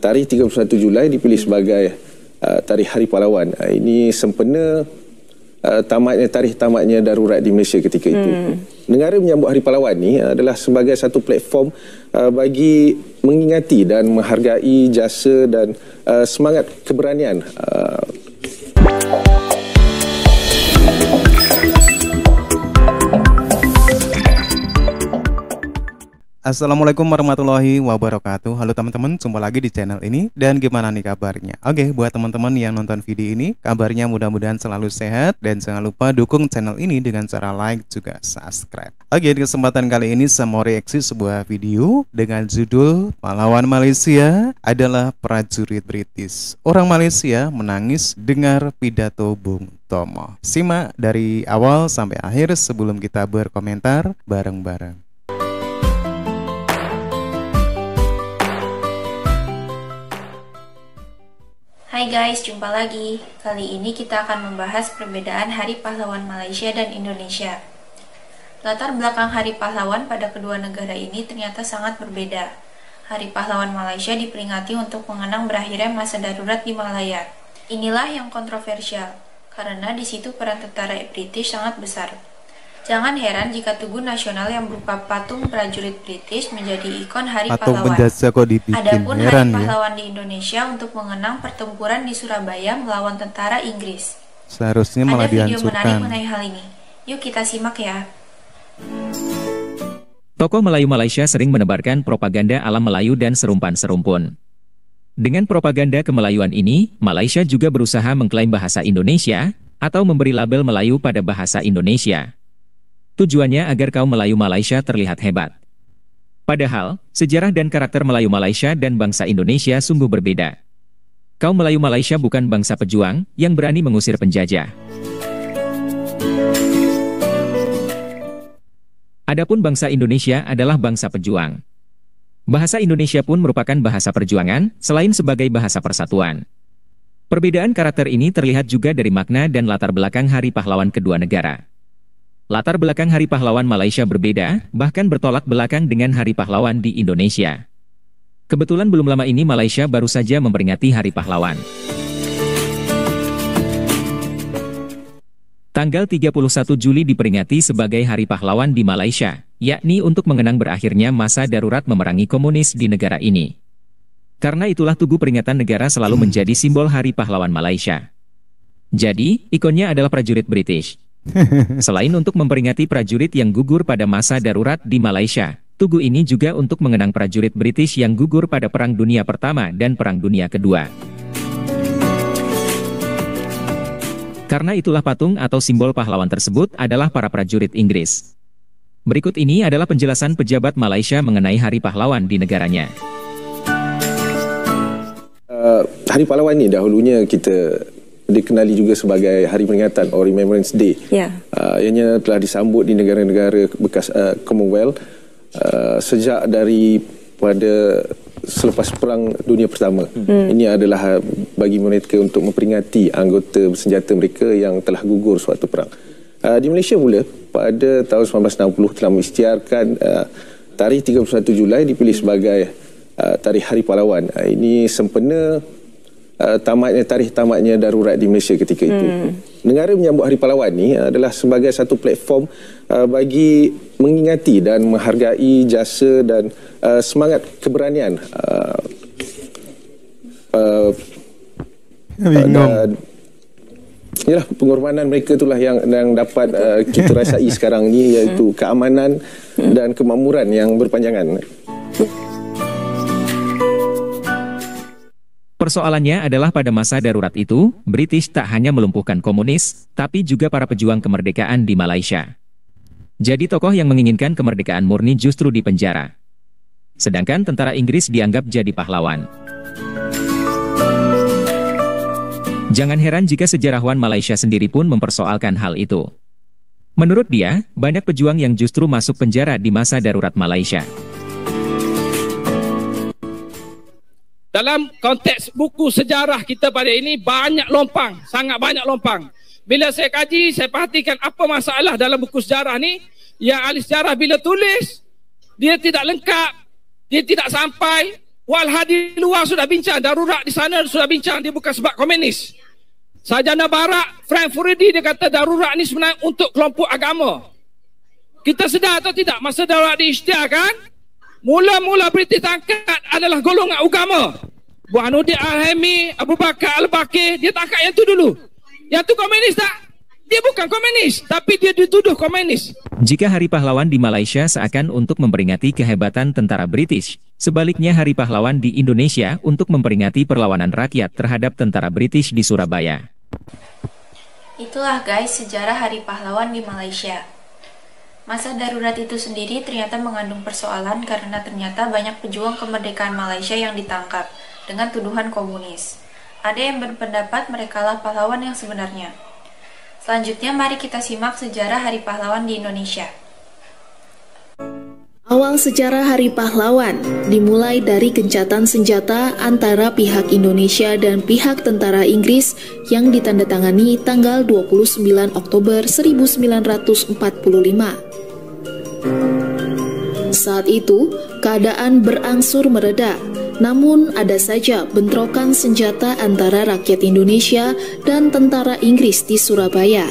tarikh 31 Julai dipilih sebagai tarikh Hari Pahlawan. Ini sempena tarikh tamatnya darurat di Malaysia ketika itu. Negara menyambut Hari Pahlawan ni adalah sebagai satu platform bagi mengingati dan menghargai jasa dan semangat keberanian Assalamualaikum warahmatullahi wabarakatuh. Halo teman-teman, jumpa lagi di channel ini. Dan gimana nih kabarnya? Oke, buat teman-teman yang nonton video ini, kabarnya mudah-mudahan selalu sehat. Dan jangan lupa dukung channel ini dengan cara like juga subscribe. Oke, di kesempatan kali ini saya mau reaksi sebuah video dengan judul Pahlawan Malaysia adalah prajurit British. Orang Malaysia menangis dengar pidato Bung Tomo. Simak dari awal sampai akhir sebelum kita berkomentar bareng-bareng. Hai guys, jumpa lagi. Kali ini kita akan membahas perbedaan Hari Pahlawan Malaysia dan Indonesia. Latar belakang Hari Pahlawan pada kedua negara ini ternyata sangat berbeda. Hari Pahlawan Malaysia diperingati untuk mengenang berakhirnya masa darurat di Malaya. Inilah yang kontroversial, karena di situ peran tentara British sangat besar. Jangan heran jika tugu nasional yang berupa patung prajurit British menjadi ikon Hari Pahlawan. Adapun Hari Pahlawan di Indonesia untuk mengenang pertempuran di Surabaya melawan tentara Inggris. Seharusnya malah ada video dihancurkan. menarik mengenai hal ini. Yuk kita simak ya. Tokoh Melayu Malaysia sering menebarkan propaganda alam Melayu dan serumpan-serumpun. Dengan propaganda kemelayuan ini, Malaysia juga berusaha mengklaim bahasa Indonesia atau memberi label Melayu pada bahasa Indonesia. Tujuannya agar kaum Melayu Malaysia terlihat hebat. Padahal, sejarah dan karakter Melayu Malaysia dan bangsa Indonesia sungguh berbeda. Kaum Melayu Malaysia bukan bangsa pejuang yang berani mengusir penjajah. Adapun bangsa Indonesia adalah bangsa pejuang. Bahasa Indonesia pun merupakan bahasa perjuangan, selain sebagai bahasa persatuan. Perbedaan karakter ini terlihat juga dari makna dan latar belakang Hari Pahlawan kedua negara. Latar belakang Hari Pahlawan Malaysia berbeda, bahkan bertolak belakang dengan Hari Pahlawan di Indonesia. Kebetulan belum lama ini Malaysia baru saja memperingati Hari Pahlawan. Tanggal 31 Juli diperingati sebagai Hari Pahlawan di Malaysia, yakni untuk mengenang berakhirnya masa darurat memerangi komunis di negara ini. Karena itulah Tugu Peringatan Negara selalu menjadi simbol Hari Pahlawan Malaysia. Jadi, ikonnya adalah prajurit British. Selain untuk memperingati prajurit yang gugur pada masa darurat di Malaysia, tugu ini juga untuk mengenang prajurit British yang gugur pada Perang Dunia Pertama dan Perang Dunia Kedua. Karena itulah patung atau simbol pahlawan tersebut adalah para prajurit Inggris. Berikut ini adalah penjelasan pejabat Malaysia mengenai Hari Pahlawan di negaranya. Hari Pahlawan ni dahulunya kita dikenali juga sebagai Hari Peringatan or Remembrance Day. Ianya telah disambut di negara-negara bekas Commonwealth sejak daripada selepas Perang Dunia Pertama. Ini adalah bagi mereka untuk memperingati anggota bersenjata mereka yang telah gugur suatu perang. Di Malaysia pula pada tahun 1960 telah mengisytiharkan tarikh 31 Julai dipilih sebagai tarikh Hari Pahlawan. Ini sempena tarikh tamatnya darurat di Malaysia ketika itu. Negara menyambut Hari Pahlawan ni adalah sebagai satu platform bagi mengingati dan menghargai jasa dan semangat keberanian yalah, pengorbanan mereka itulah yang dapat kita rasai sekarang ni, iaitu keamanan dan kemakmuran yang berpanjangan. Persoalannya adalah pada masa darurat itu, British tak hanya melumpuhkan komunis, tapi juga para pejuang kemerdekaan di Malaysia. Jadi tokoh yang menginginkan kemerdekaan murni justru dipenjara. Sedangkan tentara Inggris dianggap jadi pahlawan. Jangan heran jika sejarawan Malaysia sendiri pun mempersoalkan hal itu. Menurut dia, banyak pejuang yang justru masuk penjara di masa darurat Malaysia. Dalam konteks buku sejarah kita pada ini banyak lompang, sangat banyak lompang. Bila saya kaji, saya perhatikan apa masalah dalam buku sejarah ni, yang ahli sejarah bila tulis, dia tidak lengkap, dia tidak sampai, Walha di luar sudah bincang, darurat di sana sudah bincang, dia bukan sebab komunis. Sarjana Barat Frank Furedi dia kata darurat ni sebenarnya untuk kelompok agama. Kita sedar atau tidak masa darurat diisytiharkan, mula-mula British tangkap adalah golongan agama. Burhanuddin Al-Haymi, Abu Bakar Al-Bakir, dia tangkap yang tu dulu. Yang tu komunis tak? Dia bukan komunis, tapi dia dituduh komunis. Jika Hari Pahlawan di Malaysia seakan untuk memperingati kehebatan tentara British, sebaliknya Hari Pahlawan di Indonesia untuk memperingati perlawanan rakyat terhadap tentara British di Surabaya. Itulah guys sejarah Hari Pahlawan di Malaysia. Masa darurat itu sendiri ternyata mengandung persoalan karena ternyata banyak pejuang kemerdekaan Malaysia yang ditangkap dengan tuduhan komunis. Ada yang berpendapat merekalah pahlawan yang sebenarnya. Selanjutnya mari kita simak sejarah Hari Pahlawan di Indonesia. Awal sejarah Hari Pahlawan dimulai dari gencatan senjata antara pihak Indonesia dan pihak tentara Inggris yang ditandatangani tanggal 29 Oktober 1945. Saat itu, keadaan berangsur mereda, namun ada saja bentrokan senjata antara rakyat Indonesia dan tentara Inggris di Surabaya.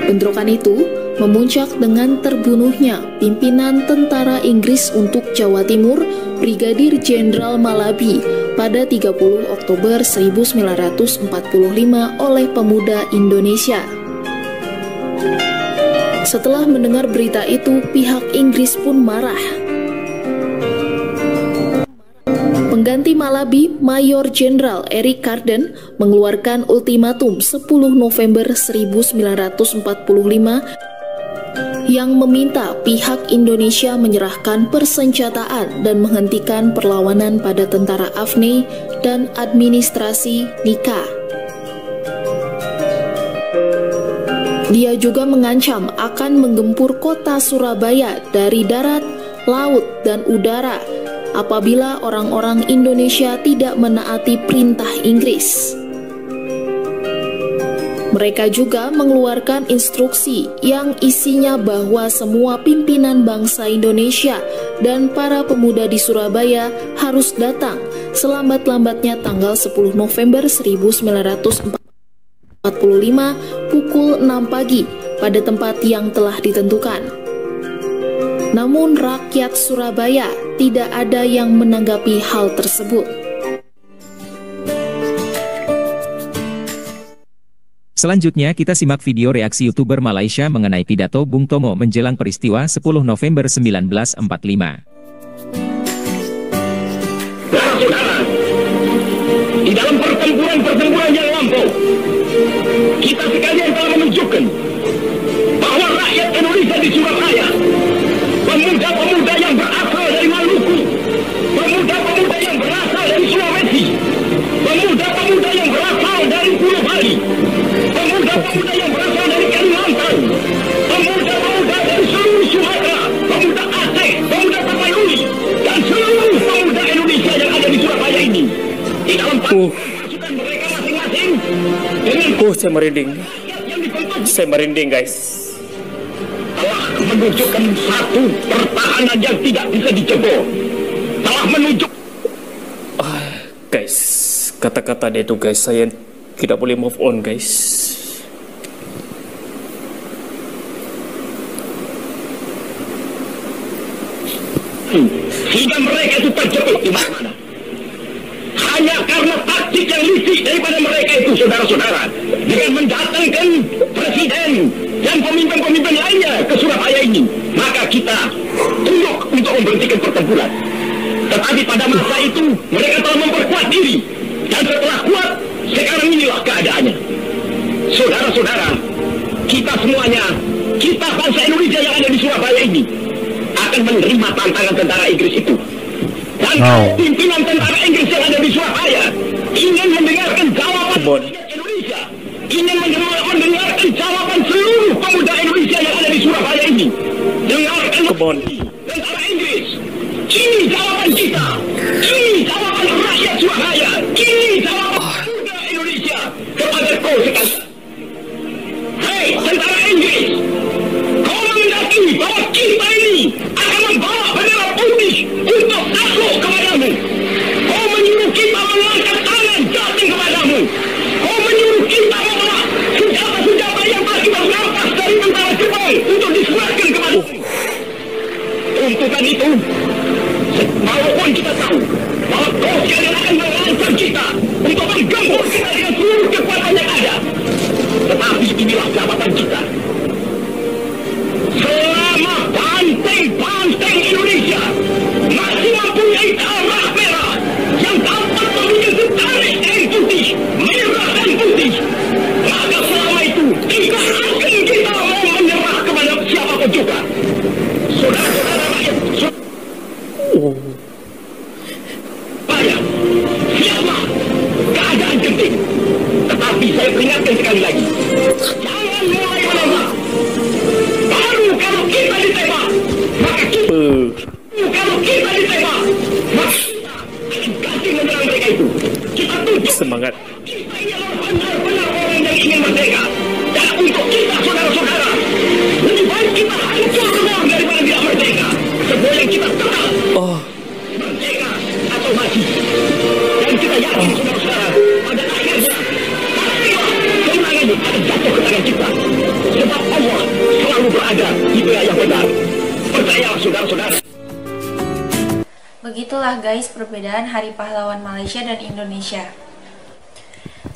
Bentrokan itu memuncak dengan terbunuhnya pimpinan tentara Inggris untuk Jawa Timur, Brigadir Jenderal Malabi pada 30 Oktober 1945 oleh pemuda Indonesia. Setelah mendengar berita itu, pihak Inggris pun marah. Pengganti Malabi, Mayor Jenderal Eric Carden, mengeluarkan ultimatum 10 November 1945 yang meminta pihak Indonesia menyerahkan persenjataan dan menghentikan perlawanan pada tentara AFNI dan administrasi NIKA. Dia juga mengancam akan menggempur kota Surabaya dari darat, laut, dan udara apabila orang-orang Indonesia tidak menaati perintah Inggris. Mereka juga mengeluarkan instruksi yang isinya bahwa semua pimpinan bangsa Indonesia dan para pemuda di Surabaya harus datang selambat-lambatnya tanggal 10 November 1945 pukul 6 pagi pada tempat yang telah ditentukan. Namun rakyat Surabaya tidak ada yang menanggapi hal tersebut. Selanjutnya kita simak video reaksi YouTuber Malaysia mengenai pidato Bung Tomo menjelang peristiwa 10 November 1945. Saudara, di dalam pertempuran yang lampau, kita sekalian telah menunjukkan bahwa rakyat Indonesia di Surabaya, pemuda-pemuda yang berasal dari Maluku, pemuda-pemuda yang berasal dari Sulawesi, pemuda-pemuda yang berasal dari Pulau Bali, pemuda-pemuda yang berasal dari Kalimantan, pemuda-pemuda dari seluruh Sumatera, pemuda Aceh, pemuda Tapanuli, dan seluruh pemuda Indonesia yang ada di Surabaya ini, di dalam pasukan mereka masing-masing, dengan saya merinding guys. telah menunjukkan satu pertahanan yang tidak bisa dijebol. Telah menunjuk. Guys, kata-kata dia itu guys, saya tidak boleh move on guys. Sehingga mereka itu terjebak di mana-mana. Hanya karena taktik yang licik daripada mereka itu, saudara-saudara, dengan mendatangkan presiden dan pemimpin-pemimpin lainnya ke Surabaya ini, maka kita tunduk untuk memberhentikan pertempuran. Tetapi pada masa itu mereka telah memperkuat diri, dan setelah kuat, sekarang inilah keadaannya. Saudara-saudara, kita semuanya, kita bangsa Indonesia yang ada di Surabaya ini, akan menerima tantangan tentara Inggris itu. Dan pimpinan tentara Inggris yang ada di Surabaya ingin mendengarkan jawaban Indonesia, ingin mendengarkan jawaban seluruh pemuda Indonesia yang ada di Surabaya ini. Dengarkan tentara Inggris. Ini jawaban kita. Ini jawaban rakyat Surabaya. Ini jawaban pemuda Indonesia kepada kau sekalian. Hei, tentara Inggris, kau menghendaki bahwa kita ini akan membawa bendera putih Dan kita tahu bahwa kau sekalian akan mengancam kita untuk menggembur kita dengan seluruh kekuatan yang ada. Tetapi inilah jabatan kita. Selama banteng-banteng Indonesia masih mempunyai darah merah yang dapat membuat setarik dan putih, merah dan putih, maka selama itu tidak akan kita mau menyerah kepada siapapun juga. Saudara-saudara rakyat, siaplah keadaan genting. Tetapi saya peringatkan sekali lagi, jangan mulai menembak. Baru kalau kita ditembak, maka kalau kita ditembak, maka kita akan ganti menyerang mereka itu. Kita tunjuk Semangat. kita ini adalah benar-benar orang yang ingin merdeka. Dan untuk kita, saudara-saudara, lebih baik kita hancur semua daripada tidak merdeka. Semua yang kita kenal, merdeka atau mati. Dan kita yakin, saudara-saudara, pada akhirnya pastilah kemenangan ini akan jatuh ke tangan kita. Sebab Allah selalu berada di pihak yang benar. Percayalah, saudara-saudara. Begitulah guys perbedaan Hari Pahlawan Malaysia dan Indonesia.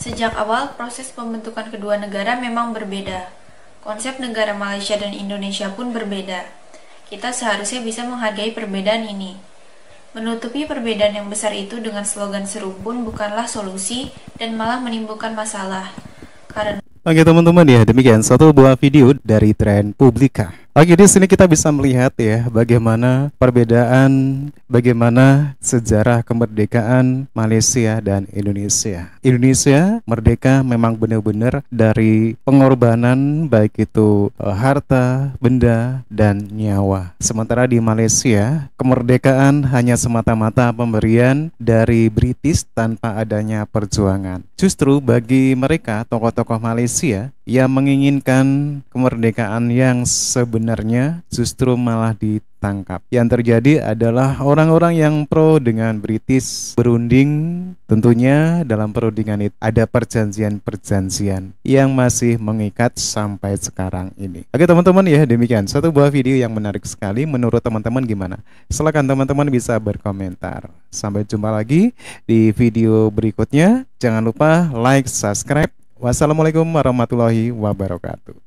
Sejak awal, proses pembentukan kedua negara memang berbeda. Konsep negara Malaysia dan Indonesia pun berbeda. Kita seharusnya bisa menghargai perbedaan ini. Menutupi perbedaan yang besar itu dengan slogan serumpun bukanlah solusi dan malah menimbulkan masalah. Karena Oke teman-teman ya, demikian satu buah video dari Trend Publika. Oke, di sini kita bisa melihat ya bagaimana perbedaan, bagaimana sejarah kemerdekaan Malaysia dan Indonesia. Indonesia merdeka memang benar-benar dari pengorbanan baik itu harta, benda, dan nyawa. Sementara di Malaysia, kemerdekaan hanya semata-mata pemberian dari British tanpa adanya perjuangan. Justru bagi mereka, tokoh-tokoh Malaysia yang menginginkan kemerdekaan yang sebenarnya justru malah ditangkap. Yang terjadi adalah orang-orang yang pro dengan British berunding. Tentunya dalam perundingan itu ada perjanjian-perjanjian yang masih mengikat sampai sekarang ini. Oke teman-teman ya, demikian satu buah video yang menarik sekali. Menurut teman-teman gimana? Silakan teman-teman bisa berkomentar. Sampai jumpa lagi di video berikutnya. Jangan lupa like, subscribe. Wassalamualaikum warahmatullahi wabarakatuh.